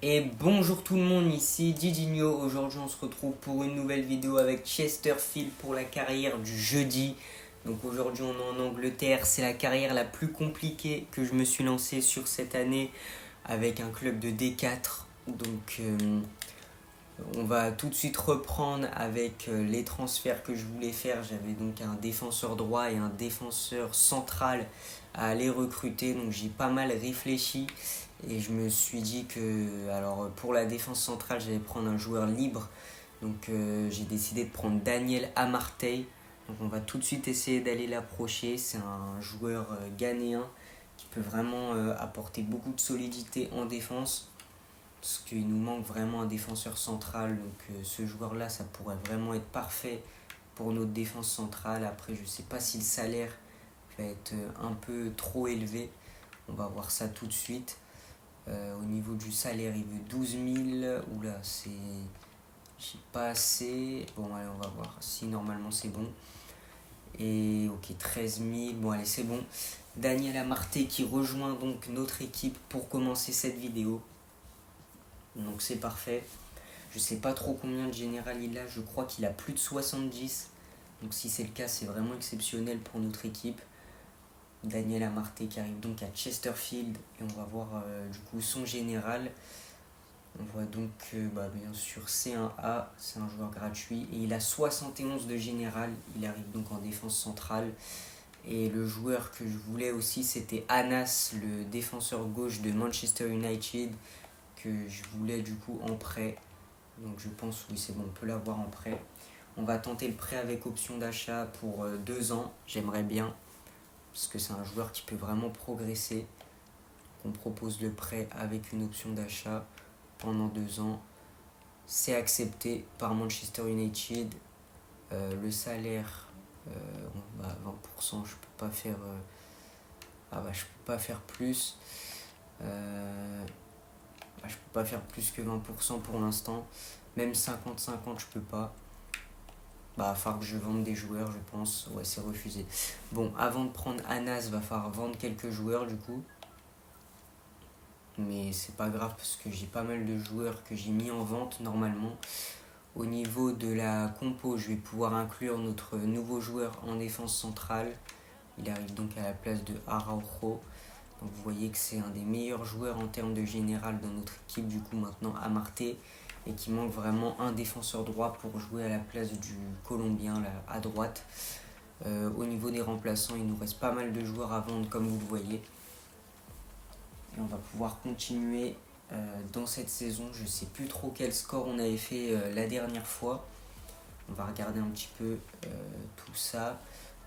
Et bonjour tout le monde, ici Didinho. Aujourd'hui on se retrouve pour une nouvelle vidéo avec Chesterfield pour la carrière du jeudi. Donc aujourd'hui on est en Angleterre, c'est la carrière la plus compliquée que je me suis lancé sur cette année avec un club de D4. Donc on va tout de suite reprendre avec les transferts que je voulais faire. J'avais donc un défenseur droit et un défenseur central à aller recruter. Donc j'ai pas mal réfléchi et je me suis dit que alors pour la défense centrale, j'allais prendre un joueur libre. Donc j'ai décidé de prendre Daniel Amartey. Donc on va tout de suite essayer d'aller l'approcher. C'est un joueur ghanéen qui peut vraiment apporter beaucoup de solidité en défense parce qu'il nous manque vraiment un défenseur central. Donc ce joueur-là, ça pourrait vraiment être parfait pour notre défense centrale. Après, je ne sais pas si le salaire va être un peu trop élevé. On va voir ça tout de suite. Au niveau du salaire, il veut 12 000. Oula, j'ai pas assez. Bon, allez, on va voir. Si, normalement, c'est bon. Et ok, 13 000. Bon, allez, c'est bon. Daniel Amartey qui rejoint donc notre équipe pour commencer cette vidéo. Donc c'est parfait. Je sais pas trop combien de général il a. Je crois qu'il a plus de 70. Donc si c'est le cas, c'est vraiment exceptionnel pour notre équipe. Daniel Amartey qui arrive donc à Chesterfield. Et on va voir du coup son général. On voit donc bien sûr C1A. C'est un joueur gratuit. Et il a 71 de général. Il arrive donc en défense centrale. Et le joueur que je voulais aussi, c'était Anas, le défenseur gauche de Manchester United, que je voulais du coup en prêt. Donc je pense, oui c'est bon, on peut l'avoir en prêt. On va tenter le prêt avec option d'achat pour 2 ans. J'aimerais bien, parce que c'est un joueur qui peut vraiment progresser. On propose le prêt avec une option d'achat pendant 2 ans. C'est accepté par Manchester United. Le salaire, 20%, je peux pas faire... je peux pas faire plus. Je peux pas faire plus que 20% pour l'instant. Même 50-50, je peux pas. Va falloir que je vende des joueurs, je pense. Ouais, c'est refusé. Bon, avant de prendre Anas, va falloir vendre quelques joueurs du coup. Mais c'est pas grave parce que j'ai pas mal de joueurs que j'ai mis en vente normalement. Au niveau de la compo, je vais pouvoir inclure notre nouveau joueur en défense centrale. Il arrive donc à la place de Araujo. Donc vous voyez que c'est un des meilleurs joueurs en termes de général dans notre équipe du coup maintenant Amartey, et qui manque vraiment un défenseur droit pour jouer à la place du Colombien là, à droite. Au niveau des remplaçants, il nous reste pas mal de joueurs à vendre comme vous le voyez. Et on va pouvoir continuer dans cette saison. Je sais plus trop quel score on avait fait la dernière fois. On va regarder un petit peu tout ça.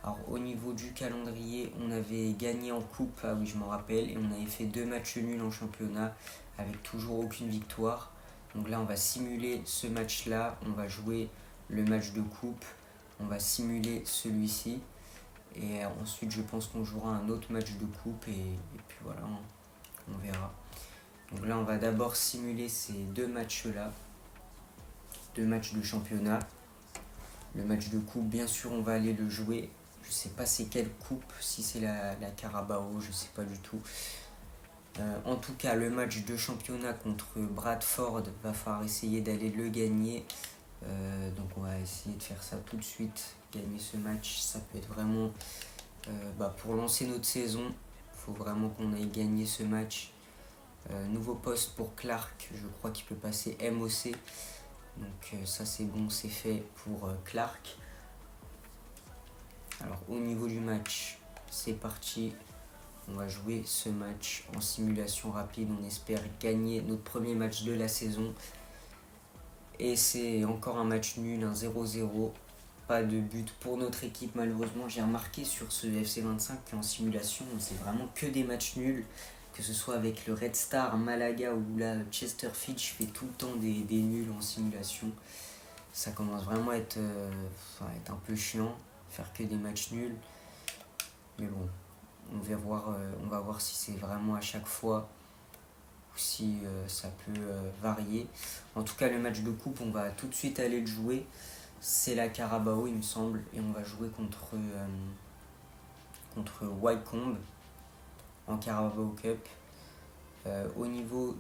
Alors au niveau du calendrier, on avait gagné en coupe, ah oui je m'en rappelle, et on avait fait 2 matchs nuls en championnat avec toujours aucune victoire. Donc là on va simuler ce match-là, on va jouer le match de coupe, on va simuler celui-ci, et ensuite je pense qu'on jouera un autre match de coupe, et puis voilà, on verra. Donc là on va d'abord simuler ces 2 matchs-là, 2 matchs de championnat. Le match de coupe, bien sûr, on va aller le jouer. Je sais pas c'est quelle coupe, si c'est la Carabao, je sais pas du tout. En tout cas, le match de championnat contre Bradford, va falloir essayer d'aller le gagner. Donc on va essayer de faire ça tout de suite. Gagner ce match, ça peut être vraiment... pour lancer notre saison, il faut vraiment qu'on aille gagner ce match. Nouveau poste pour Clark, je crois qu'il peut passer MOC. Donc ça c'est bon, c'est fait pour Clark. Alors au niveau du match, c'est parti. On va jouer ce match en simulation rapide. On espère gagner notre premier match de la saison. Et c'est encore un match nul, un 0-0. Pas de but pour notre équipe malheureusement. J'ai remarqué sur ce FC25 qu'en simulation, c'est vraiment que des matchs nuls. Que ce soit avec le Red Star, Malaga ou la Chesterfield, je fais tout le temps des nuls en simulation. Ça commence vraiment à être un peu chiant, faire que des matchs nuls. Mais bon, on va voir si c'est vraiment à chaque fois ou si ça peut varier. En tout cas, le match de coupe, on va tout de suite aller le jouer. C'est la Carabao, il me semble, et on va jouer contre Wycombe en Carabao Cup. Au niveau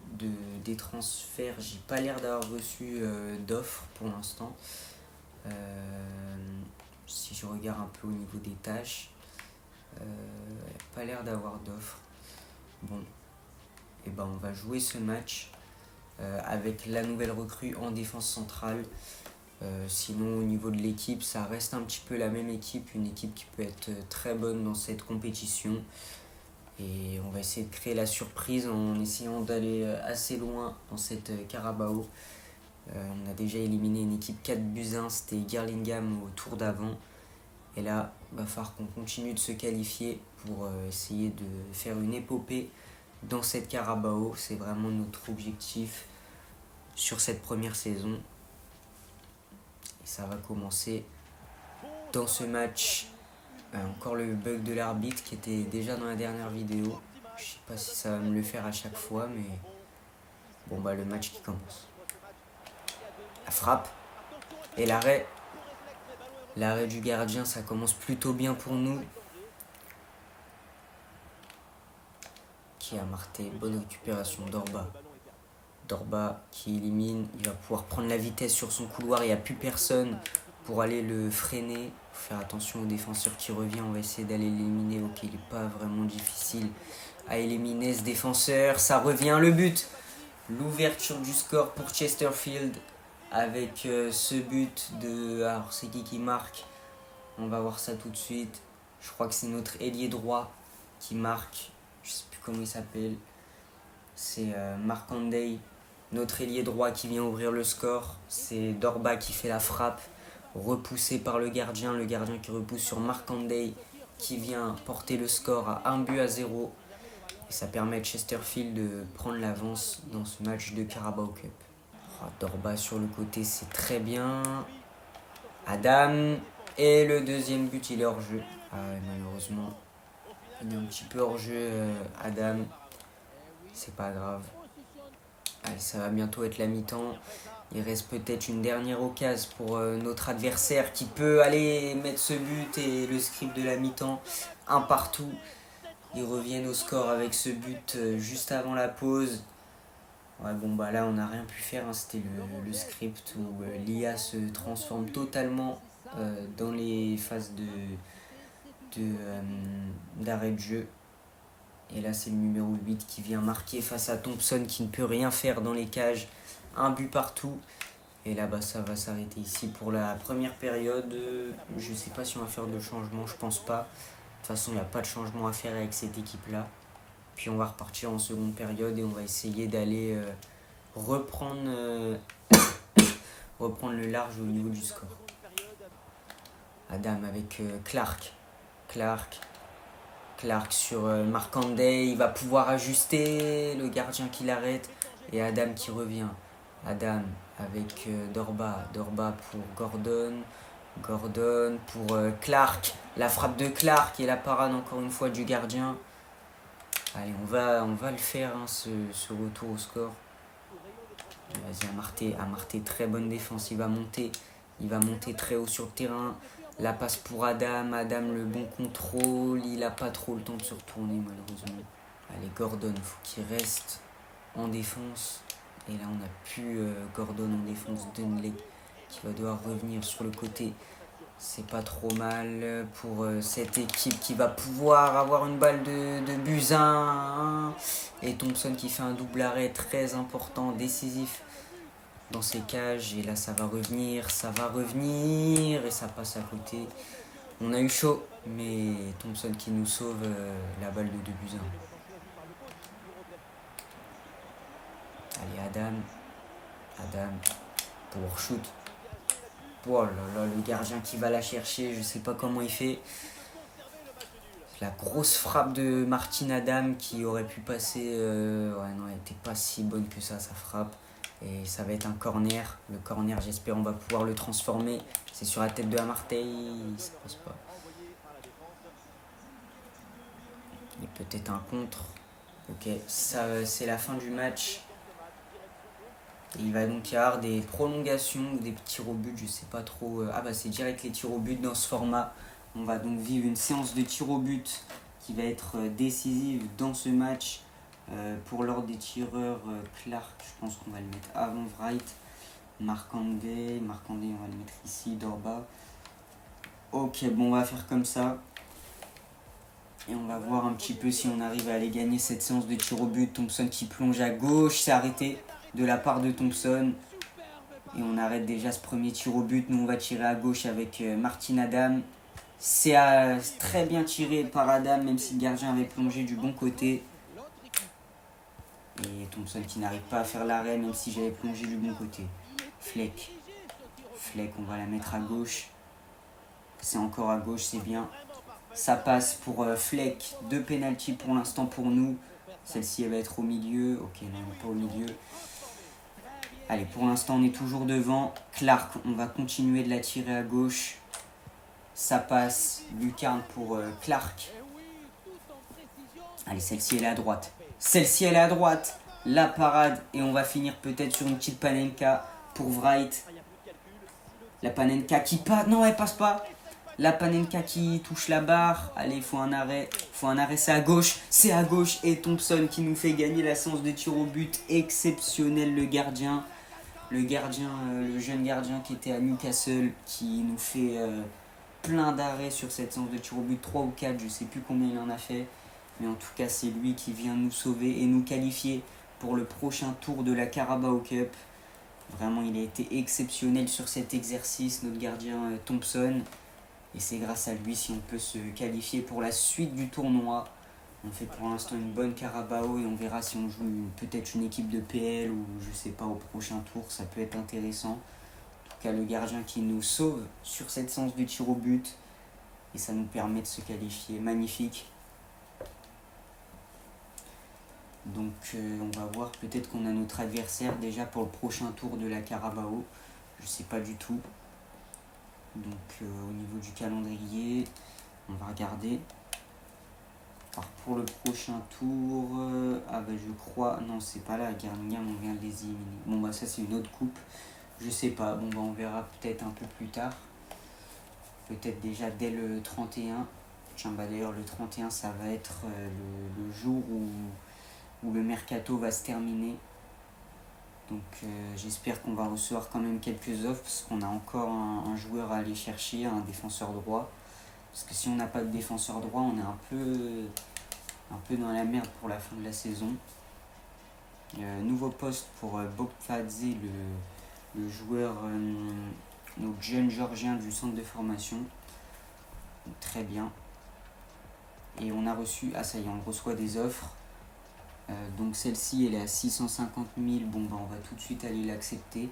des transferts, j'ai pas l'air d'avoir reçu d'offres pour l'instant. Si je regarde un peu au niveau des tâches, pas l'air d'avoir d'offres. Bon, et ben on va jouer ce match avec la nouvelle recrue en défense centrale. Sinon au niveau de l'équipe, ça reste un petit peu la même équipe, une équipe qui peut être très bonne dans cette compétition. Et on va essayer de créer la surprise en essayant d'aller assez loin dans cette Carabao. On a déjà éliminé une équipe 4-1, c'était Girlingham au tour d'avant. Et là, il va falloir qu'on continue de se qualifier pour essayer de faire une épopée dans cette Carabao. C'est vraiment notre objectif sur cette première saison. Et ça va commencer dans ce match. Encore le bug de l'arbitre qui était déjà dans la dernière vidéo. Je sais pas si ça va me le faire à chaque fois, mais bon bah le match qui commence. La frappe et l'arrêt. L'arrêt du gardien, ça commence plutôt bien pour nous. Qui a marqué, bonne récupération d'Orba. Dorba qui élimine, il va pouvoir prendre la vitesse sur son couloir, il n'y a plus personne pour aller le freiner. Faut faire attention au défenseur qui revient, on va essayer d'aller l'éliminer. Ok, il n'est pas vraiment difficile à éliminer ce défenseur, ça revient, le but. L'ouverture du score pour Chesterfield avec ce but de... Alors c'est qui marque? On va voir ça tout de suite. Je crois que c'est notre ailier droit qui marque, je sais plus comment il s'appelle. C'est Markanday, notre ailier droit qui vient ouvrir le score. C'est Dorba qui fait la frappe, repoussé par le gardien qui repousse sur Markanday qui vient porter le score à 1-0. Et ça permet à Chesterfield de prendre l'avance dans ce match de Carabao Cup. Oh, Dorba sur le côté, c'est très bien. Adam, et le deuxième but, il est hors jeu. Ah ouais, malheureusement, il est un petit peu hors jeu, Adam. C'est pas grave. Allez, ça va bientôt être la mi-temps. Il reste peut-être une dernière occasion pour notre adversaire qui peut aller mettre ce but et le script de la mi-temps. Un partout. Ils reviennent au score avec ce but juste avant la pause. Ouais, bon, bah là, on n'a rien pu faire. Hein. C'était le script où l'IA se transforme totalement dans les phases d'arrêt de jeu. Et là, c'est le numéro 8 qui vient marquer face à Thompson qui ne peut rien faire dans les cages. Un but partout. Et là, bah, ça va s'arrêter ici pour la première période. Je ne sais pas si on va faire de changement, je pense pas. De toute façon, il n'y a pas de changement à faire avec cette équipe-là. Puis on va repartir en seconde période et on va essayer d'aller reprendre le large au niveau du score. Adam avec Clark sur Markanday, il va pouvoir ajuster, le gardien qui l'arrête et Adam qui revient. Adam avec Dorba pour Gordon pour Clark, la frappe de Clark et la parade encore une fois du gardien. Allez, on va le faire, hein, ce retour au score. Vas-y, Amarté, très bonne défense, il va monter très haut sur le terrain. La passe pour Adam, le bon contrôle, il n'a pas trop le temps de se retourner malheureusement. Allez, Gordon, il faut qu'il reste en défense. Et là, on n'a plus Gordon en défense, Dunley qui va devoir revenir sur le côté. C'est pas trop mal pour cette équipe qui va pouvoir avoir une balle de Buzyn. Et Thompson qui fait un double arrêt très important, décisif dans ses cages. Et là, ça va revenir. Et ça passe à côté. On a eu chaud, mais Thompson qui nous sauve la balle de Buzyn. Allez, Adam pour shoot. Oh là là, le gardien qui va la chercher, je sais pas comment il fait. La grosse frappe de Martin Adam qui aurait pu passer. Ouais, non, elle n'était pas si bonne que ça, sa frappe. Et ça va être un corner. Le corner, j'espère, on va pouvoir le transformer. C'est sur la tête de Amartey. Ça passe pas. Et peut-être un contre. Ok, ça, c'est la fin du match. Et il va donc y avoir des prolongations ou des tirs au but, je sais pas trop. Ah bah c'est direct les tirs au but dans ce format. On va donc vivre une séance de tirs au but qui va être décisive dans ce match. Pour l'ordre des tireurs, Clark, je pense qu'on va le mettre avant Wright. Markandé, on va le mettre ici, Dorba. Ok, bon, on va faire comme ça. Et on va voir un petit peu si on arrive à aller gagner cette séance de tir au but. Thompson qui plonge à gauche, c'est arrêté de la part de Thompson. Et on arrête déjà ce premier tir au but. Nous, on va tirer à gauche avec Martin Adam. C'est très bien tiré par Adam, même si le gardien avait plongé du bon côté. Et Thompson qui n'arrive pas à faire l'arrêt, même si j'avais plongé du bon côté. Fleck, on va la mettre à gauche. C'est encore à gauche, c'est bien. Ça passe pour Fleck. 2 pénaltys pour l'instant pour nous. Celle-ci, elle va être au milieu. Ok, non, pas au milieu. Allez, pour l'instant, on est toujours devant. Clark, on va continuer de la tirer à gauche. Ça passe. Lucarne pour Clark. Allez, celle-ci, elle est à droite. Celle-ci, elle est à droite. La parade. Et on va finir peut-être sur une petite Panenka pour Wright. La Panenka qui passe. Non, elle passe pas. La Panenka qui touche la barre. Allez, il faut un arrêt. C'est à gauche. C'est à gauche. Et Thompson qui nous fait gagner la séance de tir au but. Exceptionnel, le gardien. Le jeune gardien qui était à Newcastle. Qui nous fait plein d'arrêts sur cette séance de tir au but. 3 ou 4, je sais plus combien il en a fait. Mais en tout cas, c'est lui qui vient nous sauver et nous qualifier pour le prochain tour de la Carabao Cup. Vraiment, il a été exceptionnel sur cet exercice, notre gardien Thompson. Et c'est grâce à lui si on peut se qualifier pour la suite du tournoi. On fait pour l'instant une bonne Carabao et on verra si on joue peut-être une équipe de PL ou je sais pas au prochain tour. Ça peut être intéressant. En tout cas, le gardien qui nous sauve sur cette séance de tir au but. Et ça nous permet de se qualifier. Magnifique. Donc on va voir, peut-être qu'on a notre adversaire déjà pour le prochain tour de la Carabao. Je sais pas du tout. Donc au niveau du calendrier, on va regarder. Alors pour le prochain tour, je crois, non c'est pas là, Birmingham, on vient de les éliminer. Bon bah ça c'est une autre coupe, je sais pas, bon bah on verra peut-être un peu plus tard. Peut-être déjà dès le 31. Tiens bah d'ailleurs le 31 ça va être le jour où le mercato va se terminer. Donc j'espère qu'on va recevoir quand même quelques offres parce qu'on a encore un joueur à aller chercher, un défenseur droit. Parce que si on n'a pas de défenseur droit, on est un peu dans la merde pour la fin de la saison. Nouveau poste pour Bokfadze, le joueur, notre jeune Georgien du centre de formation. Donc, très bien. Et on a reçu, ça y est, on reçoit des offres. Donc celle-ci elle est à 650 000, bon bah on va tout de suite aller l'accepter.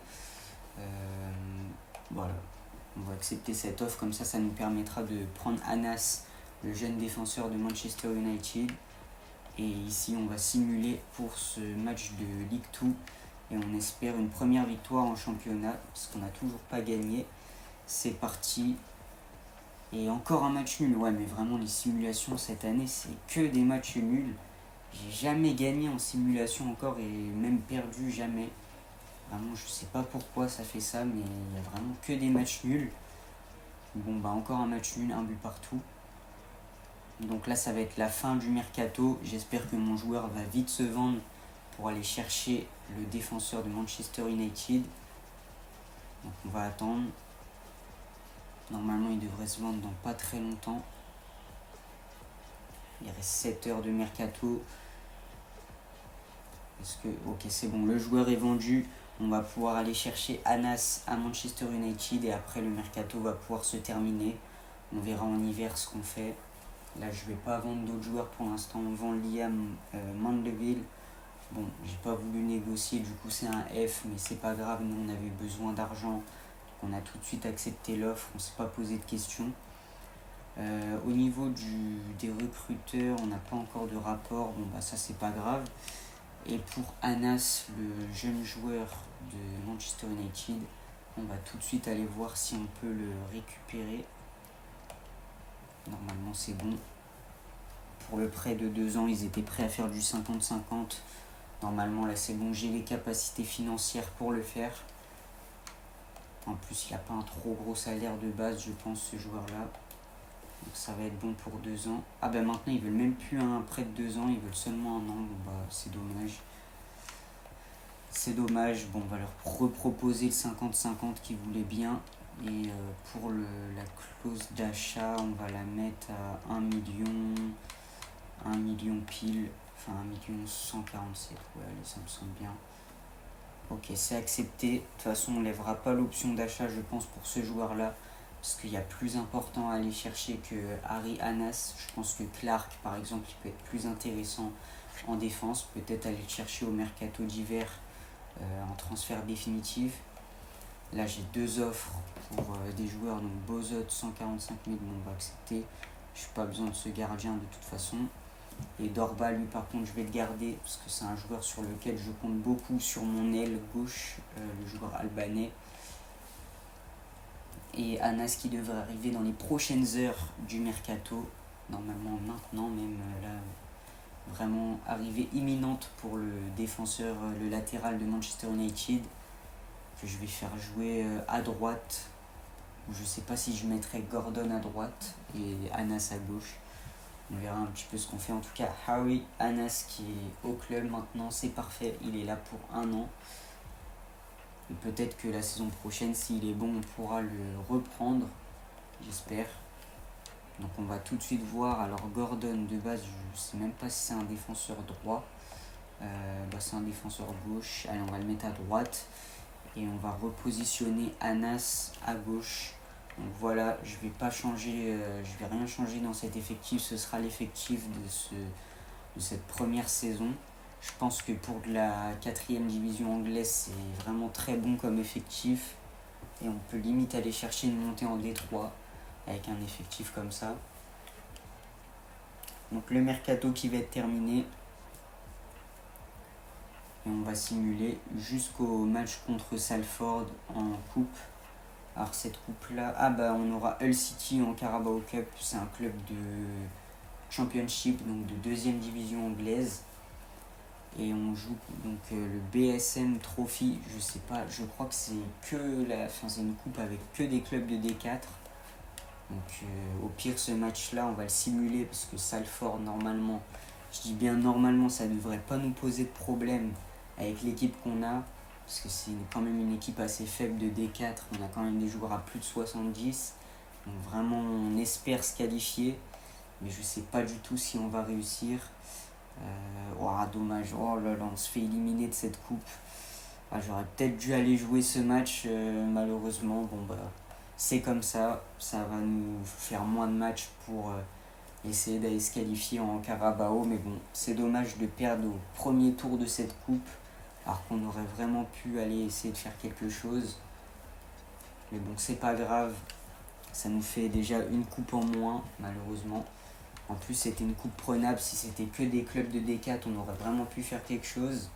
Voilà, on va accepter cette offre, comme ça nous permettra de prendre Anas, le jeune défenseur de Manchester United. Et ici on va simuler pour ce match de Ligue 2 et on espère une première victoire en championnat parce qu'on n'a toujours pas gagné. C'est parti. Et encore un match nul, ouais mais vraiment les simulations cette année c'est que des matchs nuls. J'ai jamais gagné en simulation encore et même perdu jamais. Vraiment, je sais pas pourquoi ça fait ça, mais il y a vraiment que des matchs nuls. Bon, bah encore un match nul, un but partout. Donc là, ça va être la fin du mercato. J'espère que mon joueur va vite se vendre pour aller chercher le défenseur de Manchester United. Donc on va attendre. Normalement, il devrait se vendre dans pas très longtemps. Il reste 7 heures de mercato. Ok, c'est bon, le joueur est vendu. On va pouvoir aller chercher Anas à Manchester United et après le mercato va pouvoir se terminer. On verra en hiver ce qu'on fait. Là, je vais pas vendre d'autres joueurs pour l'instant. On vend Liam Mandeville. Bon, j'ai pas voulu négocier, du coup c'est un F, mais c'est pas grave. Nous, on avait besoin d'argent. On a tout de suite accepté l'offre. On s'est pas posé de questions. Au niveau des recruteurs, on n'a pas encore de rapport. Bon, bah ça, c'est pas grave. Et pour Anas, le jeune joueur de Manchester United, on va tout de suite aller voir si on peut le récupérer. Normalement c'est bon. Pour le prêt de 2 ans, ils étaient prêts à faire du 50-50. Normalement là c'est bon, j'ai les capacités financières pour le faire. En plus il n'a pas un trop gros salaire de base, je pense, ce joueur-là. Donc ça va être bon pour 2 ans. Ah ben maintenant ils veulent même plus un prêt de 2 ans, ils veulent seulement 1 an. Bon bah c'est dommage. C'est dommage. Bon, on va leur reproposer le 50-50 qu'ils voulaient bien. Et pour la clause d'achat, on va la mettre à 1 million pile. Enfin 1 147 000. Ouais, allez, ça me semble bien. Ok, c'est accepté. De toute façon, on ne lèvera pas l'option d'achat, je pense, pour ce joueur-là. Parce qu'il y a plus important à aller chercher que Harry Anas. Je pense que Clark, par exemple, il peut être plus intéressant en défense. Peut-être aller le chercher au mercato d'hiver en transfert définitif. Là, j'ai 2 offres pour des joueurs. Donc, Bozot, 145 000, bon, on va accepter. Je n'ai pas besoin de ce gardien de toute façon. Et Dorba, lui, par contre, je vais le garder parce que c'est un joueur sur lequel je compte beaucoup sur mon aile gauche, le joueur albanais. Et Anas qui devrait arriver dans les prochaines heures du mercato, normalement maintenant même, là, vraiment arrivée imminente pour le défenseur, le latéral de Manchester United, que je vais faire jouer à droite. Je ne sais pas si je mettrai Gordon à droite et Anas à gauche. On verra un petit peu ce qu'on fait. En tout cas, Harry Anas qui est au club maintenant, c'est parfait. Il est là pour 1 an. Et peut-être que la saison prochaine, s'il est bon, on pourra le reprendre. J'espère. Donc on va tout de suite voir. Alors Gordon, de base, je ne sais même pas si c'est un défenseur droit. C'est un défenseur gauche. Allez, on va le mettre à droite. Et on va repositionner Anas à gauche. Donc voilà, je vais pas changer, je vais rien changer dans cet effectif. Ce sera l'effectif de cette première saison. Je pense que pour de la 4e division anglaise, c'est vraiment très bon comme effectif. Et on peut limite aller chercher une montée en D3 avec un effectif comme ça. Donc le mercato qui va être terminé. Et on va simuler jusqu'au match contre Salford en coupe. Alors cette coupe-là, on aura Hull City en Carabao Cup. C'est un club de Championship, donc de 2e division anglaise. Et on joue donc le BSM Trophy, je sais pas, je crois que c'est c'est une coupe avec que des clubs de D4. Donc au pire ce match-là, on va le simuler parce que Salford normalement, je dis bien normalement, ça ne devrait pas nous poser de problème avec l'équipe qu'on a. Parce que c'est quand même une équipe assez faible de D4, on a quand même des joueurs à plus de 70. Donc vraiment on espère se qualifier, mais je sais pas du tout si on va réussir. Dommage, oh là là, on se fait éliminer de cette coupe. J'aurais peut-être dû aller jouer ce match, malheureusement. Bon bah c'est comme ça va nous faire moins de matchs pour essayer d'aller se qualifier en Carabao. Mais bon, c'est dommage de perdre au premier tour de cette coupe, alors qu'on aurait vraiment pu aller essayer de faire quelque chose. Mais bon, c'est pas grave, ça nous fait déjà une coupe en moins, malheureusement. En plus, c'était une coupe prenable. Si c'était que des clubs de D4, on aurait vraiment pu faire quelque chose.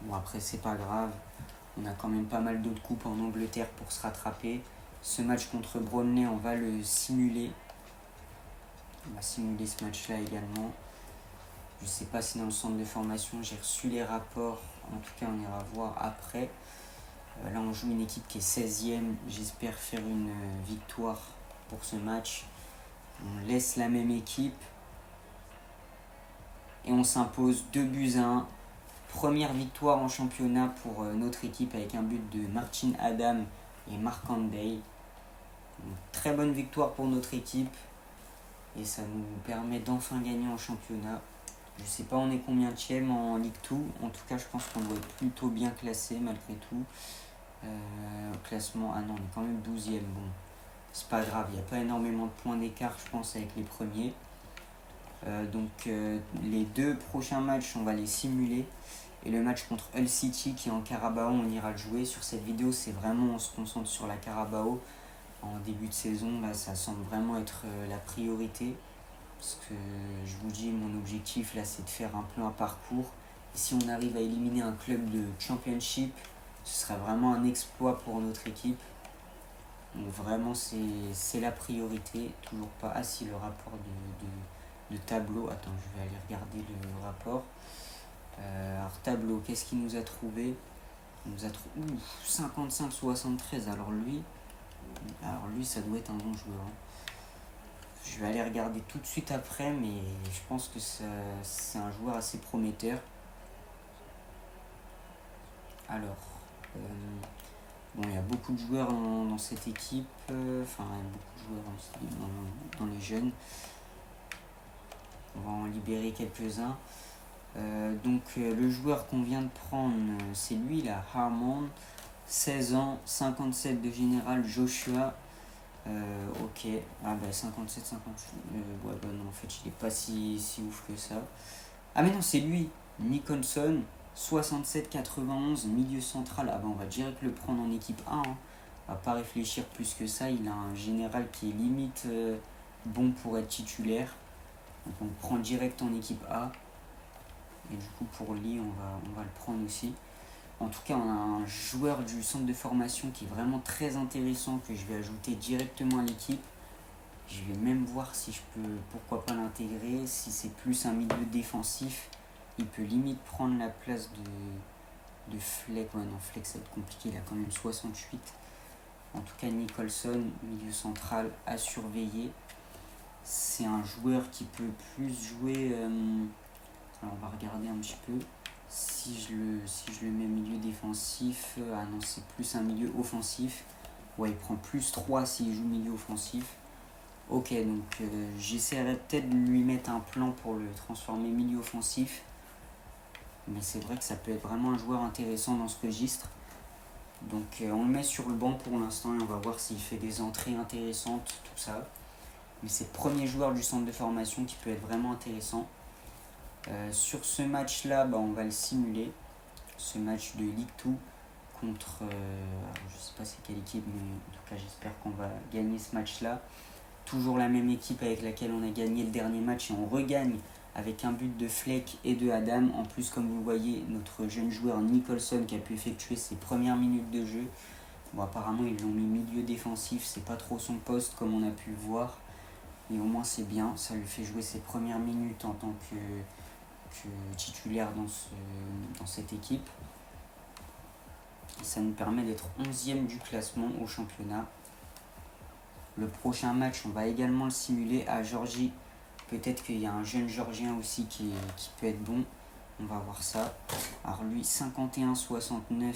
Bon, après, c'est pas grave. On a quand même pas mal d'autres coupes en Angleterre pour se rattraper. Ce match contre Bromley, on va le simuler. On va simuler ce match-là également. Je sais pas si dans le centre de formation, j'ai reçu les rapports. En tout cas, on ira voir après. Là, on joue une équipe qui est 16e. J'espère faire une victoire pour ce match. On laisse la même équipe. Et on s'impose 2-1. Première victoire en championnat pour notre équipe avec un but de Martin Adam et Mark Handay. Une très bonne victoire pour notre équipe. Et ça nous permet d'enfin gagner en championnat. Je sais pas on est combienième en Ligue 2. En tout cas, je pense qu'on doit être plutôt bien classé malgré tout. Classement, non, on est quand même 12e. Bon, c'est pas grave, il n'y a pas énormément de points d'écart, je pense, avec les premiers. Les 2 prochains matchs, on va les simuler. Et le match contre Hull City qui est en Carabao, on ira le jouer. Sur cette vidéo, c'est vraiment, on se concentre sur la Carabao. En début de saison, là, ça semble vraiment être la priorité. Parce que je vous dis, mon objectif, là, c'est de faire un peu un parcours. Et si on arrive à éliminer un club de Championship, ce serait vraiment un exploit pour notre équipe. Donc vraiment, c'est la priorité. Toujours pas... Ah si, le rapport de tableau. Attends, je vais aller regarder le rapport. Alors tableau, qu'est-ce qu'il nous a trouvé? Il nous a trouvé 55-73. Alors lui, ça doit être un bon joueur. Je vais aller regarder tout de suite après, mais je pense que c'est un joueur assez prometteur. Alors, bon, il y a beaucoup de joueurs dans cette équipe, enfin, il y a beaucoup de joueurs dans les jeunes. On va en libérer quelques-uns. Le joueur qu'on vient de prendre, c'est lui là, Harmon, 16 ans, 57 de général, Joshua. Ok, 57, 58. Ouais, non, en fait, il est pas si ouf que ça. Ah, mais non, c'est lui, Nicholson, 67, 91, milieu central. Ah, on va direct le prendre en équipe 1. Hein. On va pas réfléchir plus que ça. Il a un général qui est limite bon pour être titulaire. Donc, on le prend direct en équipe A. Et du coup, pour lui, on va le prendre aussi. En tout cas, on a un joueur du centre de formation qui est vraiment très intéressant que je vais ajouter directement à l'équipe. Je vais même voir si je peux, pourquoi pas l'intégrer. Si c'est plus un milieu défensif, il peut limite prendre la place de Fleck. Ouais, non, Fleck, ça va être compliqué, il a quand même 68. En tout cas, Nicholson, milieu central, à surveiller. C'est un joueur qui peut plus jouer... alors, on va regarder un petit peu. Si je le mets milieu défensif, ah non, c'est plus un milieu offensif. Ouais, il prend plus 3 s'il joue milieu offensif. Ok, donc j'essaierai peut-être de lui mettre un plan pour le transformer milieu offensif. Mais c'est vrai que ça peut être vraiment un joueur intéressant dans ce registre. Donc on le met sur le banc pour l'instant et on va voir s'il fait des entrées intéressantes, tout ça. Mais c'est le premier joueur du centre de formation qui peut être vraiment intéressant. Sur ce match-là, on va le simuler. Ce match de Ligue 2 contre, je sais pas c'est quelle équipe, mais en tout cas j'espère qu'on va gagner ce match-là. Toujours la même équipe avec laquelle on a gagné le dernier match et on regagne avec un but de Fleck et de Adam. En plus, comme vous le voyez, notre jeune joueur Nicholson qui a pu effectuer ses premières minutes de jeu. Bon, apparemment, ils l'ont mis milieu défensif, c'est pas trop son poste comme on a pu le voir. Mais au moins, c'est bien, ça lui fait jouer ses premières minutes en tant que titulaire dans cette équipe. Et ça nous permet d'être 11e du classement au championnat. Le prochain match, on va également le simuler à Géorgie. Peut-être qu'il y a un jeune Géorgien aussi qui peut être bon. On va voir ça. Alors lui, 51-69,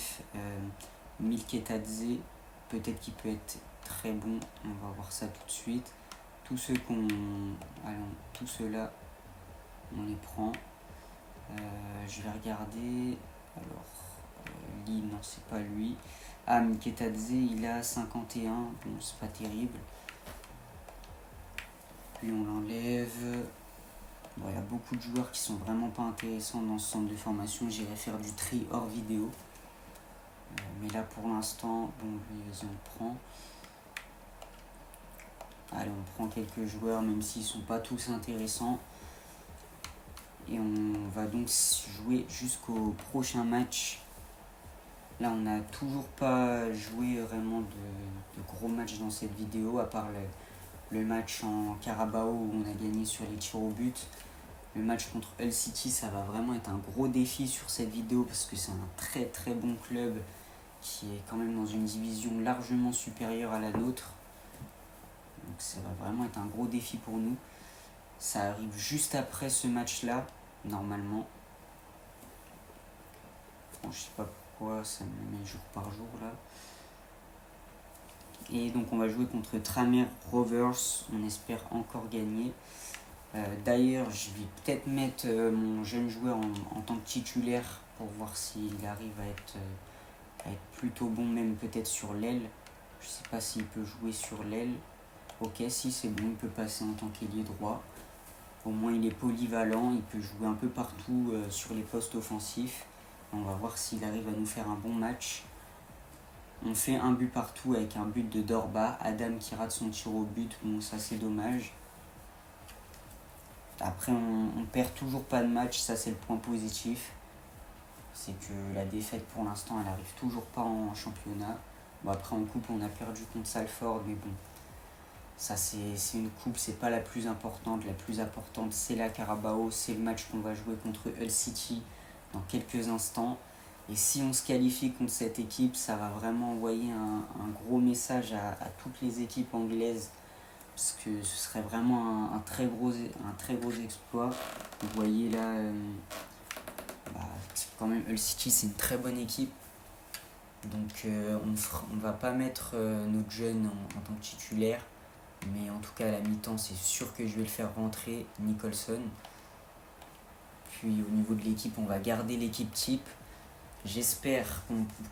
Milketadze. Peut-être qu'il peut être très bon. On va voir ça tout de suite. Tous ceux-là, on les prend. Je vais regarder. Alors, Lee, non, c'est pas lui. Ah, Milketadze, il a 51. Bon, c'est pas terrible. Puis on l'enlève. Bon, il y a beaucoup de joueurs qui sont vraiment pas intéressants dans ce centre de formation. J'irai faire du tri hors vidéo. Mais là, pour l'instant, bon, lui, on le prend. Allez, on prend quelques joueurs, même s'ils sont pas tous intéressants. Et on va donc jouer jusqu'au prochain match. Là, on n'a toujours pas joué vraiment de gros matchs dans cette vidéo, à part le match en Carabao où on a gagné sur les tirs au but. Le match contre Hull City, ça va vraiment être un gros défi sur cette vidéo parce que c'est un très très bon club qui est quand même dans une division largement supérieure à la nôtre. Donc ça va vraiment être un gros défi pour nous. Ça arrive juste après ce match-là, normalement. Bon, je sais pas pourquoi, ça me met jour par jour là. Et donc on va jouer contre Tranmere Rovers, on espère encore gagner. D'ailleurs, je vais peut-être mettre mon jeune joueur en tant que titulaire pour voir s'il arrive à être plutôt bon, même peut-être sur l'aile. Je sais pas s'il peut jouer sur l'aile. Ok, si c'est bon, il peut passer en tant qu'ailier droit. Au moins il est polyvalent, il peut jouer un peu partout sur les postes offensifs. On va voir s'il arrive à nous faire un bon match. On fait un but partout avec un but de Dorba. Adam qui rate son tir au but, bon ça c'est dommage. Après on perd toujours pas de match, ça c'est le point positif. C'est que la défaite pour l'instant elle arrive toujours pas en championnat. Bon après en coupe on a perdu contre Salford, mais bon. Ça c'est une coupe, c'est pas la plus importante. La plus importante c'est la Carabao, c'est le match qu'on va jouer contre Hull City dans quelques instants. Et si on se qualifie contre cette équipe, ça va vraiment envoyer un gros message à toutes les équipes anglaises parce que ce serait vraiment un très gros exploit. Vous voyez là, quand même Hull City c'est une très bonne équipe. Donc on va pas mettre notre jeune en tant que titulaire. Mais en tout cas à la mi-temps c'est sûr que je vais le faire rentrer, Nicholson. Puis au niveau de l'équipe on va garder l'équipe type. J'espère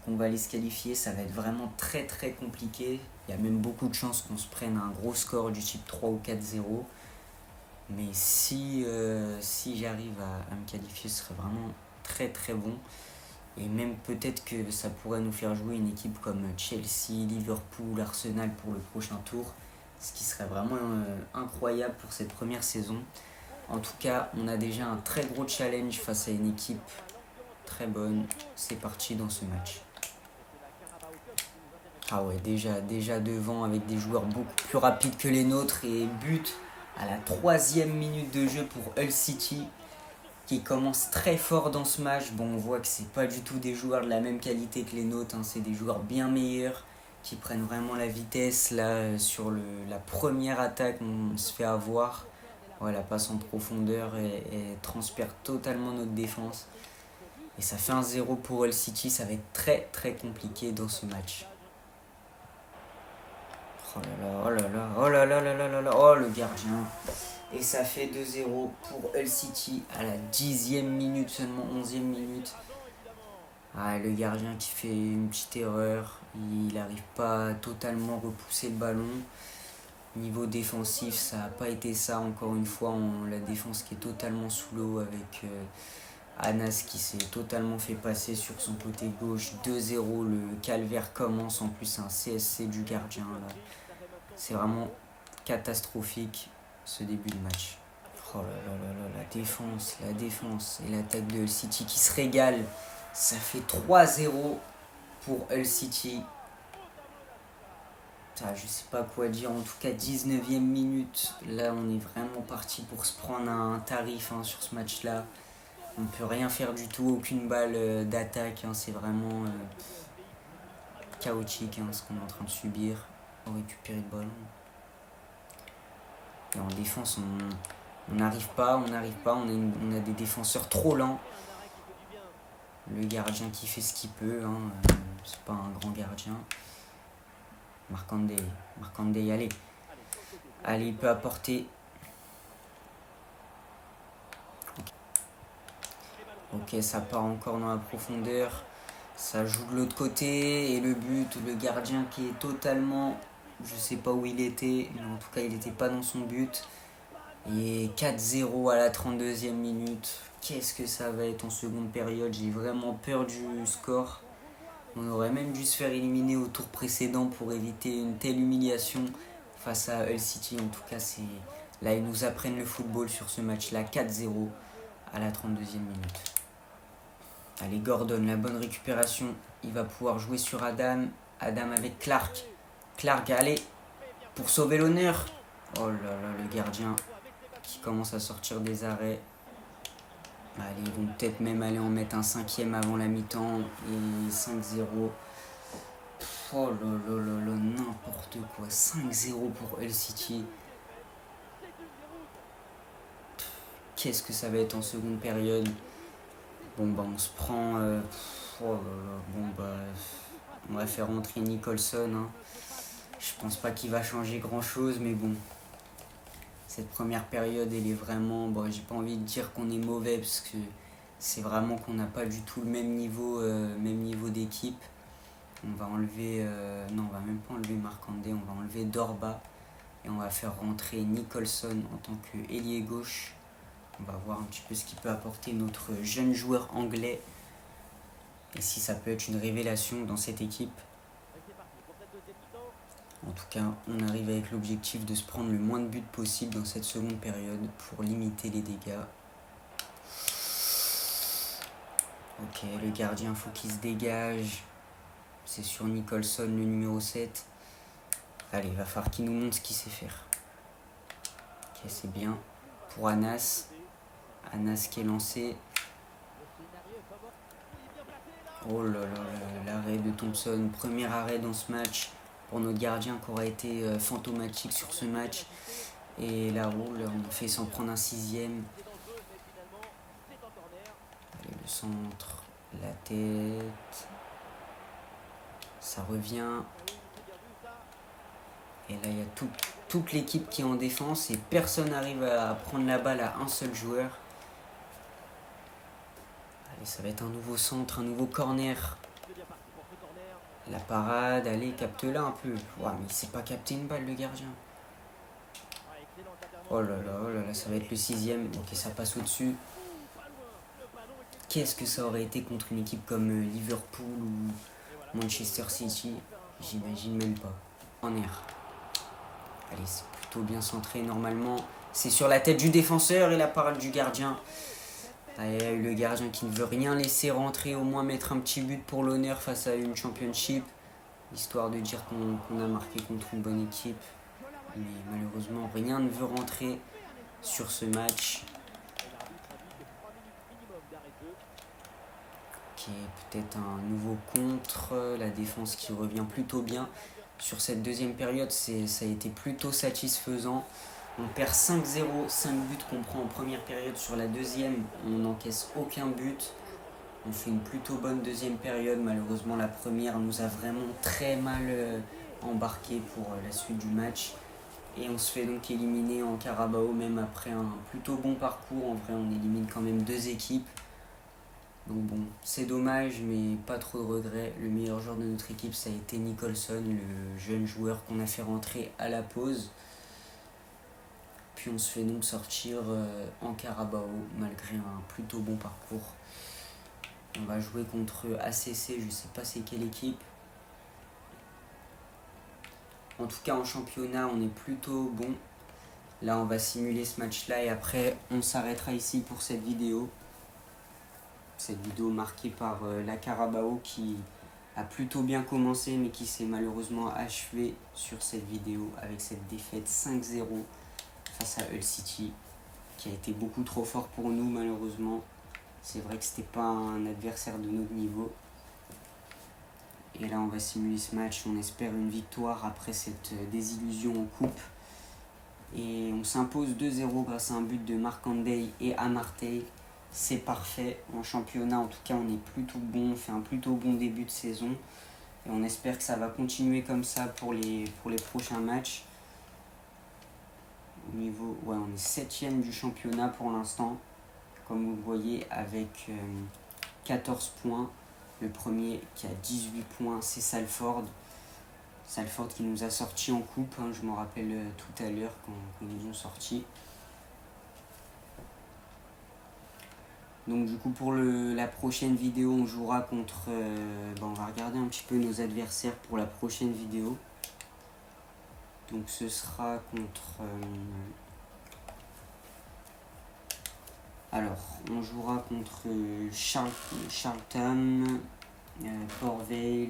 qu'on va aller se qualifier, ça va être vraiment très très compliqué. Il y a même beaucoup de chances qu'on se prenne un gros score du type 3 ou 4-0. Mais si j'arrive à me qualifier, ce serait vraiment très très bon. Et même peut-être que ça pourrait nous faire jouer une équipe comme Chelsea, Liverpool, Arsenal pour le prochain tour. Ce qui serait vraiment incroyable pour cette première saison. En tout cas, on a déjà un très gros challenge face à une équipe très bonne. C'est parti dans ce match. Ah ouais, déjà devant avec des joueurs beaucoup plus rapides que les nôtres. Et but à la 3e minute de jeu pour Hull City, qui commence très fort dans ce match. Bon, on voit que c'est pas du tout des joueurs de la même qualité que les nôtres, hein. C'est des joueurs bien meilleurs qui prennent vraiment la vitesse. Là, sur la première attaque, on se fait avoir. Ouais, la passe en profondeur et transpire totalement notre défense. Et ça fait 1-0 pour Hull City. Ça va être très très compliqué dans ce match. Oh là là, oh là là, oh là là là là là, oh le gardien. Et ça fait 2-0 pour Hull City à la 10e minute, seulement 11e minute. Ah, le gardien qui fait une petite erreur. Il n'arrive pas à totalement repousser le ballon. Niveau défensif, ça n'a pas été ça. Encore une fois, la défense qui est totalement sous l'eau avec Anas qui s'est totalement fait passer sur son côté gauche. 2-0, le calvaire commence. En plus, c'est un CSC du gardien. Là. C'est vraiment catastrophique ce début de match. Oh là là, la défense et l'attaque de Hull City qui se régale. Ça fait 3-0 pour Hull City. Je sais pas quoi dire, en tout cas 19e minute. Là on est vraiment parti pour se prendre un tarif sur ce match là. On ne peut rien faire du tout, aucune balle d'attaque. C'est vraiment chaotique ce qu'on est en train de subir. On récupérer le ballon. Et en défense, on n'arrive pas, on a des défenseurs trop lents. Le gardien qui fait ce qu'il peut, c'est pas un grand gardien. Markanday, allez. Allez, il peut apporter. Ok, ça part encore dans la profondeur. Ça joue de l'autre côté. Et le but, le gardien qui est totalement... Je sais pas où il était, mais en tout cas, il n'était pas dans son but. Et 4-0 à la 32e minute. Qu'est-ce que ça va être en seconde période? J'ai vraiment peur du score. On aurait même dû se faire éliminer au tour précédent pour éviter une telle humiliation face à Hull City. En tout cas, là, ils nous apprennent le football sur ce match-là. 4-0 à la 32e minute. Allez, Gordon, la bonne récupération. Il va pouvoir jouer sur Adam. Adam avec Clark. Clark, allez, pour sauver l'honneur. Oh là là, le gardien qui commence à sortir des arrêts. Allez, ils vont peut-être même aller en mettre un 5e avant la mi-temps. Et 5-0. Oh là là là là, n'importe quoi. 5-0 pour Hull City. Qu'est-ce que ça va être en seconde période? Bon, on se prend... oh là là, on va faire rentrer Nicholson. Je pense pas qu'il va changer grand-chose, mais bon. Cette première période, elle est vraiment... j'ai pas envie de dire qu'on est mauvais, parce que c'est vraiment qu'on n'a pas du tout le même niveau d'équipe. On va enlever... non, on va même pas enlever Markanday, on va enlever Dorba. Et on va faire rentrer Nicholson en tant qu'ailier gauche. On va voir un petit peu ce qu'il peut apporter notre jeune joueur anglais. Et si ça peut être une révélation dans cette équipe. En tout cas, on arrive avec l'objectif de se prendre le moins de buts possible dans cette seconde période pour limiter les dégâts. Ok, le gardien, faut qu'il se dégage. C'est sur Nicholson, le numéro 7. Allez, il va falloir qu'il nous montre ce qu'il sait faire. Ok, c'est bien. Pour Anas. Anas qui est lancé. Oh là là, l'arrêt de Thompson. Premier arrêt dans ce match. pour notre gardien qui aura été fantomatique sur ce match. Et la roule, on fait s'en prendre un 6e. Allez, le centre, la tête. Ça revient. Et là, il y a toute l'équipe qui est en défense et personne n'arrive à prendre la balle à un seul joueur. Allez, ça va être un nouveau centre, un nouveau corner. La parade, allez, capte-la un peu. Ouah, mais il sait pas capter une balle, le gardien. Oh là là, ça va être le 6e. Ok, ça passe au-dessus. Qu'est-ce que ça aurait été contre une équipe comme Liverpool ou Manchester City? J'imagine même pas. En air. Allez, c'est plutôt bien centré normalement. C'est sur la tête du défenseur et la parade du gardien. Allez, le gardien qui ne veut rien laisser rentrer, au moins mettre un petit but pour l'honneur face à une championship. Histoire de dire qu'on a marqué contre une bonne équipe. Mais malheureusement, rien ne veut rentrer sur ce match. Ok, peut-être un nouveau contre. La défense qui revient plutôt bien. Sur cette deuxième période, ça a été plutôt satisfaisant. On perd 5-0, 5 buts qu'on prend en première période. Sur la deuxième, on n'encaisse aucun but. On fait une plutôt bonne deuxième période. Malheureusement, la première nous a vraiment très mal embarqué pour la suite du match. Et on se fait donc éliminer en Carabao, même après un plutôt bon parcours. En vrai, on élimine quand même 2 équipes. Donc bon, c'est dommage, mais pas trop de regrets. Le meilleur joueur de notre équipe, ça a été Nicholson, le jeune joueur qu'on a fait rentrer à la pause. Puis on se fait donc sortir en Carabao, malgré un plutôt bon parcours. On va jouer contre ACC, je sais pas c'est quelle équipe. En tout cas, en championnat, on est plutôt bon. Là, on va simuler ce match-là et après, on s'arrêtera ici pour cette vidéo. Cette vidéo marquée par la Carabao qui a plutôt bien commencé mais qui s'est malheureusement achevée sur cette vidéo avec cette défaite 5-0 face à Hull City qui a été beaucoup trop fort pour nous malheureusement. C'est vrai que c'était pas un adversaire de notre niveau. Et là on va simuler ce match, on espère une victoire après cette désillusion en coupe. Et on s'impose 2-0 grâce à un but de Markandey et Amartey. C'est parfait. En championnat, en tout cas, on est plutôt bon. On fait un plutôt bon début de saison. Et on espère que ça va continuer comme ça pour les prochains matchs. Au niveau, ouais, on est 7e du championnat pour l'instant. Comme vous le voyez, avec 14 points. Le premier qui a 18 points, c'est Salford. Salford qui nous a sortis en coupe. Hein, je m'en rappelle tout à l'heure quand ils nous ont sortis. Donc du coup pour la prochaine vidéo on jouera contre... on va regarder un petit peu nos adversaires pour la prochaine vidéo. Donc ce sera contre... alors on jouera contre Charlton, Port Vale.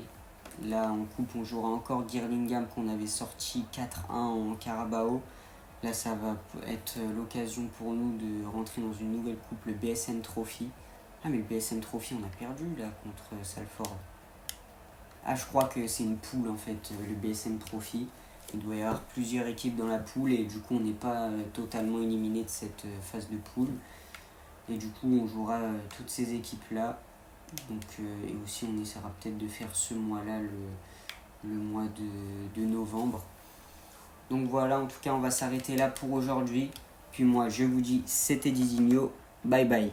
Là en coupe on jouera encore Gillingham qu'on avait sorti 4-1 en Carabao. Là, ça va être l'occasion pour nous de rentrer dans une nouvelle coupe, le BSN Trophy. Ah, mais le BSN Trophy, on a perdu là contre Salford. Ah, je crois que c'est une poule en fait, le BSN Trophy. Il doit y avoir plusieurs équipes dans la poule et du coup, on n'est pas totalement éliminé de cette phase de poule. Et du coup, on jouera toutes ces équipes-là. Donc, et aussi, on essaiera peut-être de faire ce mois-là, le mois de novembre. Donc voilà, en tout cas, on va s'arrêter là pour aujourd'hui. Puis moi, je vous dis, c'était Didinho. Bye bye.